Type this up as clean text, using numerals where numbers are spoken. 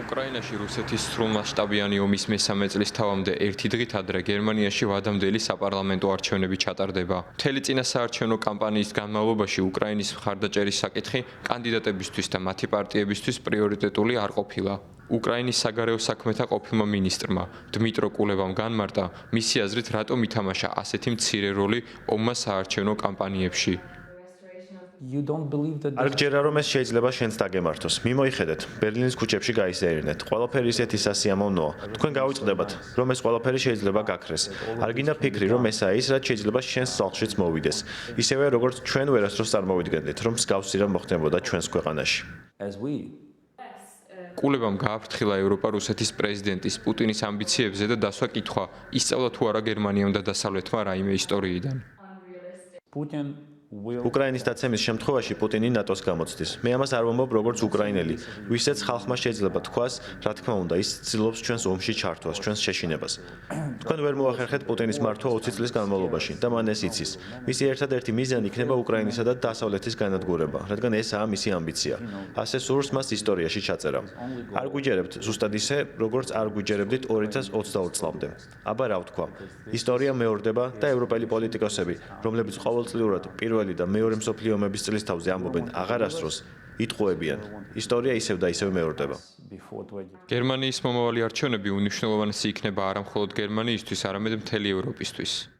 უკრაინაში რუსეთის სრულმასშტაბიანი ომის მესამე წლისთავამდე ერთი დღით ადრე გერმანიაში ვადამდელი საპარლამენტო არჩევნები ჩატარდება. მთელი წინასაარჩევნო კამპანიის განმავლობაში უკრაინის მხარდაჭერის საკითხი კანდიდატებისთვის და მათი პარტიებისთვის პრიორიტეტული არ ყოფილა. უკრაინის საგარეო საქმეთა ყოფილმა მინისტრმა დმიტრო კულევამ განმარტა, მისი აზრით რატომ ითამაშა ასეთი მცირე როლი ომმა საარჩევნო კამპანიებში. არ გჯერა რომ ეს შეიძლება შენს დაგემართოს. მიმოიხედეთ, ბერლინის ქუჩებში გაიზიარეთ. ყველაფერი ისეთი სასიამოვნოა. თქვენ გავიწყდებათ, რომ ეს ყველაფერი შეიძლება გაქრეს. არ გინდა ფიქრი, რომ ესაა ის, რაც შეიძლება შენს სახლშიც მოვიდეს. ისევე როგორც ჩვენ ვერასდროს წარმოვიდგენდით, რომ მსგავსი რამ მოხდებოდა ჩვენს ქვეყანაში. კულევამ გააფრთხილა ევროპა რუსეთის პრეზიდენტის პუტინის ამბიციებზე და დასვა კითხვა, ისწავლა თუ არა გერმანიამ და დასავლეთმა რაიმე ისტორიიდან. უკრაინის დაცემის შემთხვევაში პუტინი ნატოს გამოცდის. მე ამას არ ვამბობ როგორც უკრაინელი, ვისაც ხალხმა შეიძლება თქვას, რა თქმა უნდა, ის ცდილობს ჩვენს ომში ჩართვას, ჩვენს შეშინებას. თქვენ ვერ მოახერხეთ პუტინის მართვა 20 წლის განმავლობაში და მან ეს იცის. მისი ერთადერთი მიზანი იქნება უკრაინისა და დასავლეთის განადგურება, რადგან ესაა მისი ამბიცია. ასე სურს მას ისტორიაში ჩაწერა. არ გვიჯერებთ ზუსტად ისე, როგორც არ გვიჯერებდით 2022 წლამდე. აბა რა ვთქვა? ისტორია მეორდება და ევროპელი პოლიტიკოსები, რომლებიც ყოველწლიურად პირველი და მეორე მსოფლიო ომების წლისთავზე ამბობენ აღარასდროს, იტყუებიან. ისტორია ისევ და ისევ მეორდება. გერმანიის მომავალი არჩევნები უნიშნელოვანესი იქნება არა მხოლოდ გერმანიისთვის, არამედ მთელი ევროპისთვის.